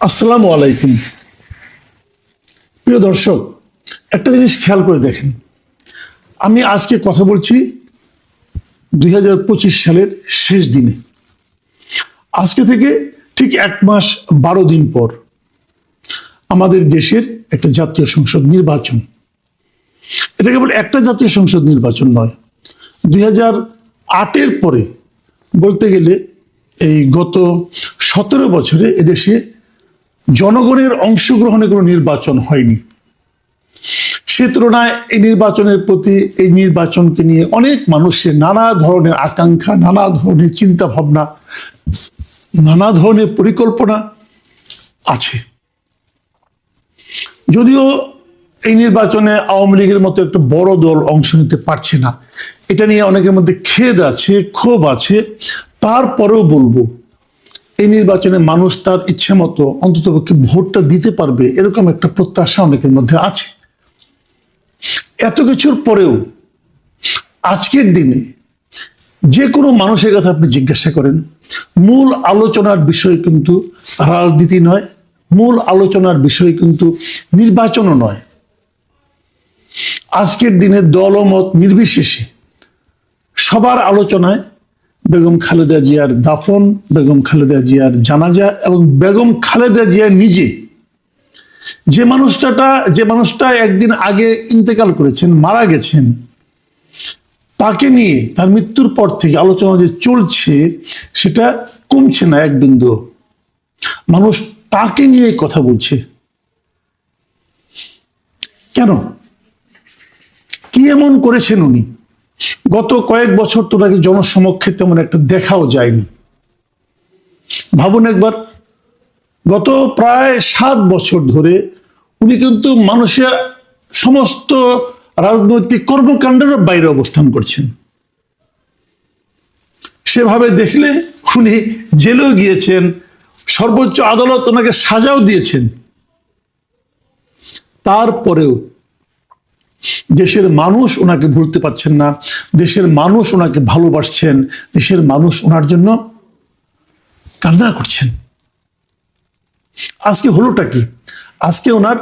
আসসালামু আলাইকুম। প্রিয় দর্শক, একটা জিনিস খেয়াল করে দেখেন, আমি আজকে কথা বলছি 2025 সালের শেষ দিনে। আজকে থেকে ঠিক 1 মাস 12 দিন পর আমাদের দেশের একটা জাতীয় সংসদ নির্বাচন। এটা কেবল একটা জাতীয় সংসদ নির্বাচন নয়, 2008-এর পরে বলতে গেলে এই গত 17 বছরে এদেশে জনগণের অংশগ্রহণে কোনো নির্বাচন হয়নি। সে তুলনায় এই নির্বাচনের প্রতি, এই নির্বাচনকে নিয়ে অনেক মানুষের নানা ধরনের আকাঙ্ক্ষা, নানা ধরনের চিন্তা ভাবনা, নানা ধরনের পরিকল্পনা আছে। যদিও এই নির্বাচনে আওয়ামী লীগের মতো একটা বড় দল অংশ নিতে পারছে না, এটা নিয়ে অনেকের মধ্যে খেদ আছে, ক্ষোভ আছে। তারপরেও বলবো, এই নির্বাচনে মানুষ তার ইচ্ছে মতো অন্ততপক্ষে ভোটটা দিতে পারবে, এরকম একটা প্রত্যাশা অনেকের মধ্যে আছে। এত কিছুর পরেও আজকের দিনে যে কোনো মানুষের কাছে আপনি জিজ্ঞাসা করেন, মূল আলোচনার বিষয় কিন্তু রাজনীতি নয়, মূল আলোচনার বিষয় কিন্তু নির্বাচনও নয়। আজকের দিনে দলমত নির্বিশেষে সবার আলোচনায় বেগম খালেদা জিয়ার দাফন, বেগম খালেদা জিয়ার জানাজা এবং বেগম খালেদা জিয়া নিজে, যে মানুষটা একদিন আগে ইন্তেকাল করেছেন, মারা গেছেন, তাকে নিয়ে তার মৃত্যুর পর থেকে আলোচনা যে চলছে সেটা কমছে না এক বিন্দু। মানুষ তাকে নিয়ে কথা বলছে। কেন? কি এমন করেছেন উনি? গত কয়েক বছর তো নাকি জনসমক্ষে তেমন একটা দেখাও যায়নি। ভাবুন একবার, গত প্রায় 7 বছর ধরে উনি কিন্তু মানুষের সমস্ত রাজনৈতিক কর্মকাণ্ডের বাইরে অবস্থান করছেন। সেভাবে দেখলে উনি জেলেও গিয়েছেন, সর্বোচ্চ আদালত ওনাকে সাজাও দিয়েছেন। তারপরেও দেশের মানুষ ওনাকে ভুলতে পারছেন না, দেশের মানুষ ওনাকে ভালোবাসছেন, দেশের মানুষ ওনার জন্য কান্না করছেন। আজকে হলোটা কি? আজকে ওনার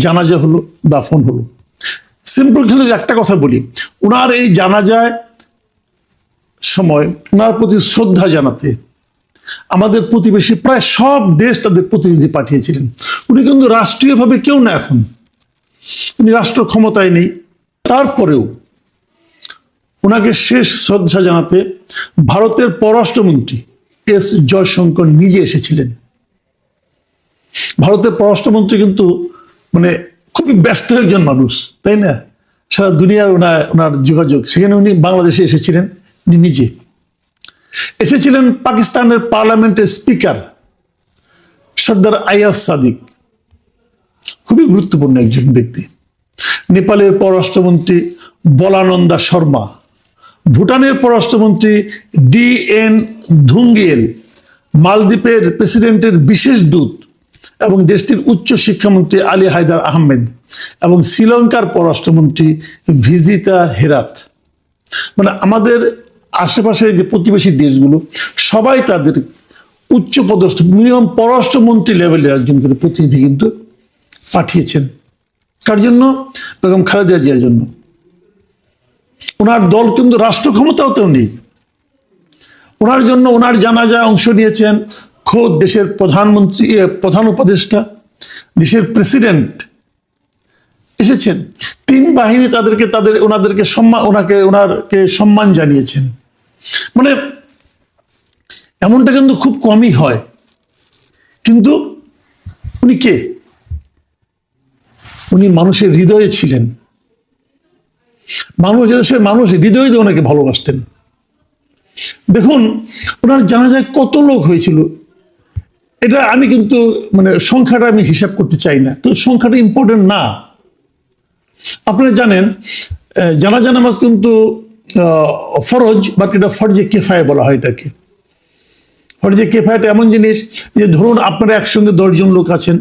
জানাজা হলো, দাফন হলো। সিম্পল খেলে একটা কথা বলি, ওনার এই জানাজায় সময় ওনার প্রতি শ্রদ্ধা জানাতে আমাদের প্রতিবেশী প্রায় সব দেশ তাদের প্রতিনিধি পাঠিয়েছিলেন। উনি কিন্তু রাষ্ট্রীয়ভাবে কেউ না, এখন উনি রাষ্ট্র ক্ষমতায় নেই। তারপরেও ওনাকে শেষ শ্রদ্ধা জানাতে ভারতের পররাষ্ট্রমন্ত্রী এস জয়শঙ্কর নিজে এসেছিলেন। ভারতের পররাষ্ট্রমন্ত্রী কিন্তু মানে খুবই ব্যস্ত একজন মানুষ, তাই না? সারা দুনিয়ার ওনার যোগাযোগ, সেখানে উনি বাংলাদেশে এসেছিলেন। উনি নিজে এসেছিলেন। পাকিস্তানের পার্লামেন্টের স্পিকার সর্দার আয়াজ সাদিক, খুবই গুরুত্বপূর্ণ একজন ব্যক্তি। নেপালের পররাষ্ট্রমন্ত্রী বলানন্দা শর্মা, ভুটানের পররাষ্ট্রমন্ত্রী DN ধুঙ্গিয়েল, মালদ্বীপের প্রেসিডেন্টের বিশেষ দূত এবং দেশটির উচ্চ শিক্ষামন্ত্রী আলী হায়দার আহমেদ এবং শ্রীলঙ্কার পররাষ্ট্রমন্ত্রী ভিজিতা হেরাত। মানে আমাদের আশেপাশের যে প্রতিবেশী দেশগুলো সবাই তাদের উচ্চ পদস্থ, মিনিমাম পররাষ্ট্রমন্ত্রী লেভেলের একজন করে প্রতিনিধি কিন্তু পাঠিয়েছেন। কার জন্য? বেগম খালেদা জিয়ার জন্য। ওনার দল কিন্তু রাষ্ট্র ক্ষমতাতেও নেই। ওনার জন্য ওনার জানাজায় অংশ নিয়েছেন খোদ দেশের প্রধানমন্ত্রী, প্রধান উপদেষ্টা, দেশের প্রেসিডেন্ট এসেছেন। 3 বাহিনী ওনাদেরকে সম্মান জানিয়েছেন। মানে এমনটা কিন্তু খুব কমই হয়। কিন্তু উনি কে? উনি মানুষের হৃদয়ে ছিলেন। দেশের মানুষ হৃদয়ে দিয়ে ওনাকে ভালোবাসতেন। দেখুন ওনার জানাজায় কত লোক হয়েছিল, এটা আমি কিন্তু মানে সংখ্যাটা আমি হিসাব করতে চাই না, তো সংখ্যাটা ইম্পর্টেন্ট না। আপনারা জানেন জানাজা নামাজ কিন্তু ফরজ, বাট এটা ফরজে কিফায়া বলা হয় এটাকে। ফরজে কিফায়াটা এমন জিনিস যে ধরুন আপনারা একসঙ্গে 10 জন লোক আছেন,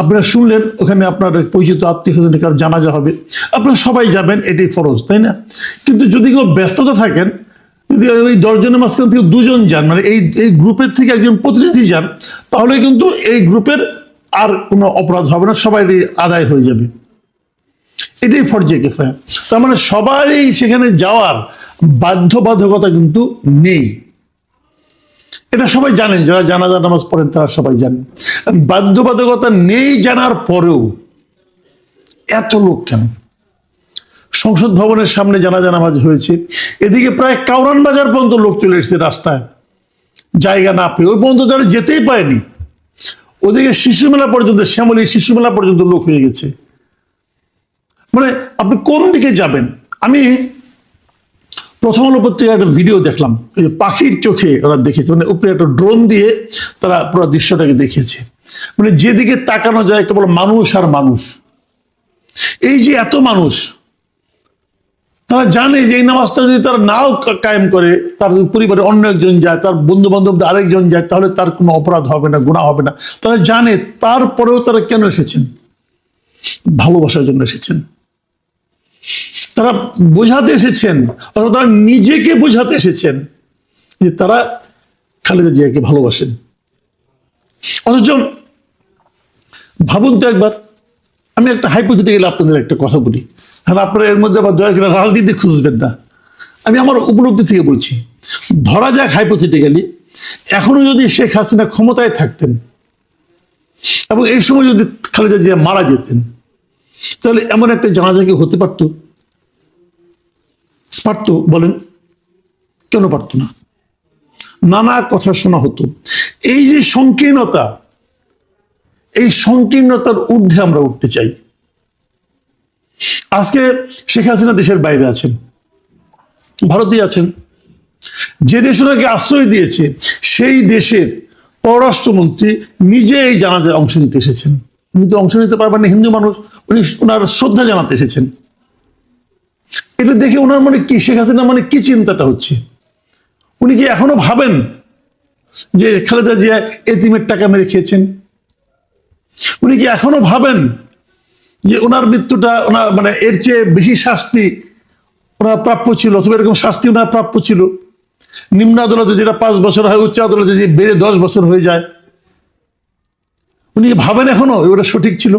আপনারা শুনলেন ওখানে আপনার পরিচিত আত্মীয়-স্বজনের কার জানাজা হবে, আপনারা সবাই যাবেন, এটাই ফরজ, তাই না? কিন্তু যদি কেউ ব্যস্ততা থাকেন, যদি ওই 10 জনের মাঝখান থেকে 2 জন যান, মানে এই গ্রুপের থেকে একজন প্রতিনিধি যান, তাহলে কিন্তু এই গ্রুপের আর কোনো অপরাধ হবে না, সবাই আদায় হয়ে যাবে। এটাই ফরজে কিফায়া। তার মানে সবারই সেখানে যাওয়ার বাধ্যবাধকতা কিন্তু নেই। এটা সবাই জানেন, যারা জানাজা নামাজ পড়েন তারা সবাই জানেন। বাধ্যবাধকতা নেই জানার পরেও এত লোক কেন? সংসদ ভবনের সামনে জানাজা নামাজ হয়েছে, এদিকে প্রায় কাউরান বাজার পর্যন্ত লোক চলে এসেছে রাস্তায় জায়গা না পেয়ে, ওই পর্যন্ত তারা যেতেই পারেনি। ওদিকে শিশু মেলা পর্যন্ত, শ্যামলী শিশু মেলা পর্যন্ত লোক হয়ে গেছে। মানে আপনি কোন দিকে যাবেন? আমি প্রথম আলো পত্রিকার একটা ভিডিও দেখলাম, ওই যে পাখির চোখে ওরা দেখেছে, মানে উপরে একটা ড্রোন দিয়ে তারা পুরো দৃশ্যটাকে দেখিয়েছে। মানে যেদিকে তাকানো যায় কেবল মানুষ আর মানুষ। এই যে এত মানুষ, তারা জানে যে এই নামাজটা যদি তারা নাও কায়েম করে, তার পরিবারে অন্য একজন যায়, তার বন্ধু বান্ধব আরেকজন যায়, তাহলে তার কোনো অপরাধ হবে না, গুনাহ হবে না। তারা জানে, তারপরেও তারা কেন এসেছেন? ভালোবাসার জন্য এসেছেন। তারা বোঝাতে এসেছেন, অথবা তারা নিজেকে বোঝাতে এসেছেন যে তারা খালেদা জিয়াকে ভালোবাসেন। অথচ ভাবুন তো একবার, আমি একটা হাইপোথেটিক্যাল আপনাদের একটা কথা বলি, আর আপনারা এর মধ্যে আবার দয়া করে রাজনীতি খুঁজবেন না। আমি আমার উপলব্ধি থেকে বলছি, ধরা যাক হাইপোথেটিক্যালি এখনো যদি শেখ হাসিনা ক্ষমতায় থাকতেন এবং এই সময় যদি খালেদা জিয়া মারা যেতেন, তাহলে এমন একটা জানাজা কি হতে পারতো? পারতো? বলেন কেন পারতো না? নানা কথা শোনা হতো। এই যে সংকীর্ণতা, এই সংকীর্ণতার ঊর্ধ্বে আমরা উঠতে চাই। আজকে শেখ হাসিনা দেশের বাইরে আছেন, ভারতে আছেন। যে দেশ ওনাকে আশ্রয় দিয়েছে সেই দেশের পররাষ্ট্রমন্ত্রী নিজে এই জানাজায় অংশ নিতে এসেছেন। উনি তো অংশ নিতে পারবেন না, হিন্দু মানুষ, উনি ওনার শ্রদ্ধা জানাতে এসেছেন। এটা দেখে ওনার মনে কি, শেখ হাসিনা মানে কি চিন্তাটা হচ্ছে? উনি কি এখনো ভাবেন যে খালেদা জিয়া এতিমের টাকা মেরে খেয়েছেন? উনি কি এখনো ভাবেন যে ওনার মৃত্যুটা ওনার মানে এর চেয়ে বেশি শাস্তি ওনার প্রাপ্য ছিল, অথবা এরকম শাস্তি ওনার প্রাপ্য ছিল? নিম্ন আদালতে যেটা 5 বছর হয়, উচ্চ আদালতে যে বেড়ে 10 বছর হয়ে যায়, উনি ভাবেন এখনো ওটা সঠিক ছিল?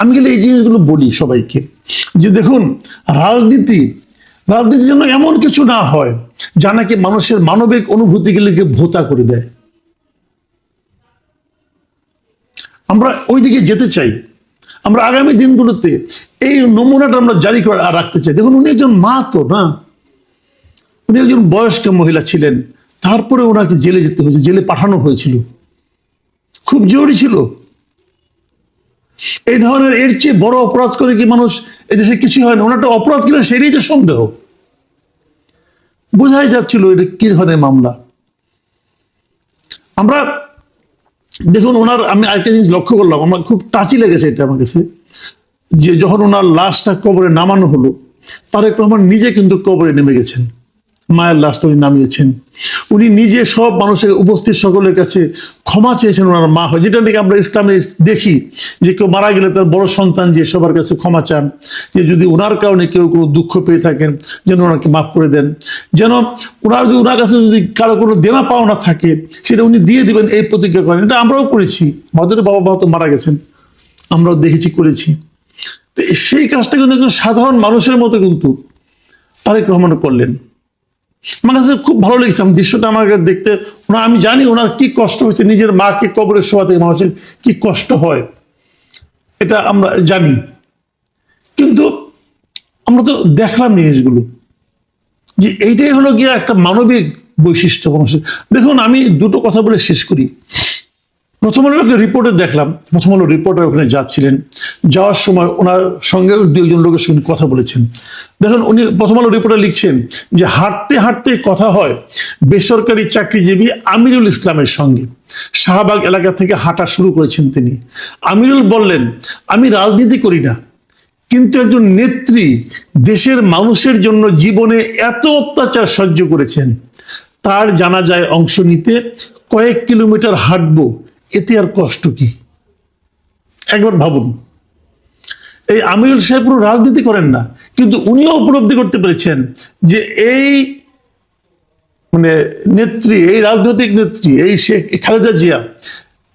আমি গেলে এই জিনিসগুলো বলি সবাইকে যে দেখুন, রাজনীতির জন্য এমন কিছু না হয় যা নাকি মানুষের মানবিক অনুভূতিগুলিকে ভোতা করে দেয়। আমরা ওই দিকে যেতে চাই। আমরা আগামী দিনগুলোতে এই নমুনাটা আমরা জারি করে রাখতে চাই। দেখুন, উনি একজন মা তো না, উনি একজন বয়স্ক মহিলা ছিলেন, তারপরে ওনাকে জেলে যেতে হয়েছে, জেলে পাঠানো হয়েছিল, খুব জরুরি ছিল। এই ধরনের এর চেয়ে বড় অপরাধ করে কি মানুষ এদেশে কিছু হয় না? ওনারটা অপরাধ কিনা সেটাই তো সন্দেহ। বোঝাই যাচ্ছিল এটা কি ধরনের মামলা। আমরা দেখুন, ওনার আমি আরেকটা জিনিস লক্ষ্য করলাম, আমার খুব টাচি লেগেছে এটা আমার কাছে, যে যখন ওনার লাশটা কবরে নামানো হলো, তারেক রহমান নিজে কিন্তু কবরে নেমে গেছেন, মায়ের লাশটা উনি নামিয়েছেন। উনি নিজে সব মানুষের উপস্থিত সকলের কাছে ক্ষমা চেয়েছেন ওনার মা হয়, যেটা নাকি আমরা ইসলামে দেখি যে কেউ মারা গেলে তার বড় সন্তান যে সবার কাছে ক্ষমা চান, যে যদি ওনার কারণে কেউ কোনো দুঃখ পেয়ে থাকেন যেন ওনাকে মাফ করে দেন, যেন ওনার কাছে যদি কারো কোনো দেনা পাওনা থাকে সেটা উনি দিয়ে দিবেন, এই প্রতিজ্ঞা করেন। এটা আমরাও করেছি, আমাদের বাবা মা তো মারা গেছেন, আমরাও দেখেছি, করেছি। তো সেই কাজটা কিন্তু একজন সাধারণ মানুষের মতো কিন্তু তারেক রহমান করলেন। আমার কাছে খুব ভালো লেগেছে দৃশ্যটা আমার কাছে দেখতে। আমি জানি ওনার কি কষ্ট হয়েছে, নিজের মাকে কবরে শোয়াতে মানুষের কি কষ্ট হয়, এটা আমরা জানি। কিন্তু আমরা তো দেখলাম জিনিসগুলো, যে এইটাই হলো গিয়ে একটা মানবিক বৈশিষ্ট্য মানুষের। দেখুন, আমি দুটো কথা বলে শেষ করি। প্রথম আলো রিপোর্টে দেখলাম, প্রথম আলো রিপোর্টার ওখানে যাচ্ছিলেন, যাওয়ার সময় ওনার সঙ্গে 2জন লোকের সঙ্গে কথা বলেছেন। দেখুন, উনি প্রথম আলো রিপোর্টার লিখছেন যে হাঁটতে হাঁটতে কথা হয় বেসরকারি চাকরিজীবী আমিরুল ইসলামের সঙ্গে। শাহবাগ এলাকা থেকে হাঁটা শুরু করেছেন তিনি। আমিরুল বললেন, আমি রাজনীতি করি না, কিন্তু একজন নেত্রী দেশের মানুষের জন্য জীবনে এত অত্যাচার সহ্য করেছেন, তার জানাজায় অংশ নিতে কয়েক কিলোমিটার হাঁটবো, এতে আর কষ্ট কি? একবার ভাবুন, এই আমিরুল সাহেব পুরো রাজনীতি করেন না, কিন্তু উনিও উপলব্ধি করতে পেরেছেন যে এই মানে নেত্রী, এই রাজনৈতিক নেত্রী, এই শেখ খালেদা জিয়া,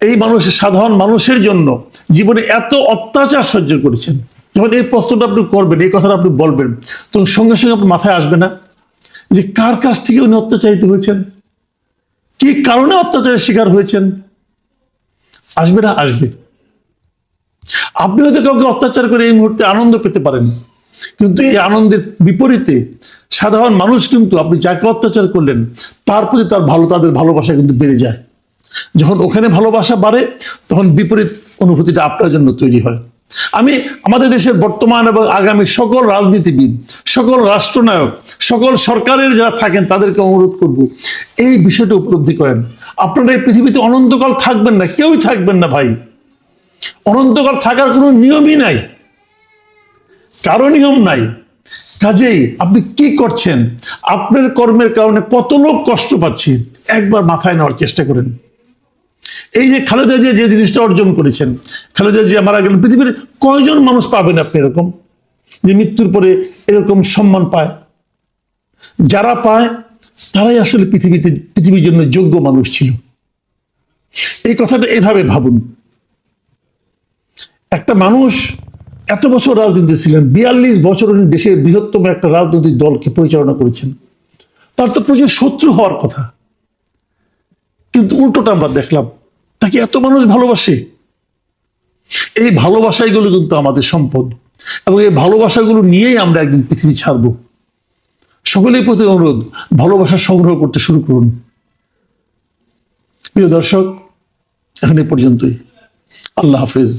এই মানুষের, সাধারণ মানুষের জন্য জীবনে এত অত্যাচার সহ্য করেছেন, যখন এই প্রশ্নটা আপনি করবেন, এই কথাটা আপনি বলবেন, তখন সঙ্গে সঙ্গে আপনার মাথায় আসবে না যে কার কাছ থেকে উনি অত্যাচারিত হয়েছেন, কি কারণে অত্যাচারের শিকার হয়েছেন? আসবে না? আসবে। আপনি হয়তো কাউকে অত্যাচার করে এই মুহূর্তে আনন্দ পেতে পারেন, কিন্তু এই আনন্দের বিপরীতে সাধারণ মানুষ কিন্তু আপনি যাকে অত্যাচার করলেন তার প্রতি তাদের ভালোবাসা কিন্তু বেড়ে যায়। যখন ওখানে ভালোবাসা বাড়ে, তখন বিপরীত অনুভূতিটা আপনার জন্য তৈরি হয়। আমি আমাদের দেশের বর্তমান এবং আগামী সকল রাজনীতিবিদ, সকল রাষ্ট্রনায়ক, সকল সরকারের যারা থাকেন তাদেরকে অনুরোধ করব, এই বিষয়টা উপলব্ধি করেন। আপনারা এই পৃথিবীতে অনন্তকাল থাকবেন না, কেউই থাকবেন না ভাই। অনন্তকাল থাকার কোনো নিয়মই নাই, কারো নিয়ম নাই। কাজেই আপনি কি করছেন, আপনার কর্মের কারণে কত লোক কষ্ট পাচ্ছে, একবার মাথায় নেওয়ার চেষ্টা করেন। এই যে খালেদা জিয়া যে জিনিসটা অর্জন করেছেন, খালেদা জিয়া মারা গেলেন, পৃথিবীর কয়জন মানুষ পাবেন আপনি এরকম, যে মৃত্যুর পরে এরকম সম্মান পায়? যারা পায় তারাই আসলে পৃথিবীর জন্য যোগ্য মানুষ ছিল। এই কথাটা এভাবে ভাবুন। একটা মানুষ এত বছর রাজনীতি ছিলেন, 42 বছর উনি দেশের বৃহত্তম একটা রাজনৈতিক দলকে পরিচালনা করেছেন, তার তো প্রচুর শত্রু হওয়ার কথা, কিন্তু উল্টোটা আমরা দেখলাম, তাকে এত মানুষ ভালোবাসে। এই ভালোবাসাগুলো কিন্তু আমাদের সম্পদ, এবং এই ভালোবাসাগুলো নিয়েই আমরা একদিন পৃথিবী ছাড়ব। সকলের প্রতি অনুরোধ, ভালোবাসা সংগ্রহ করতে শুরু করুন। প্রিয় দর্শক, এখন এ পর্যন্তই। আল্লাহ হাফেজ।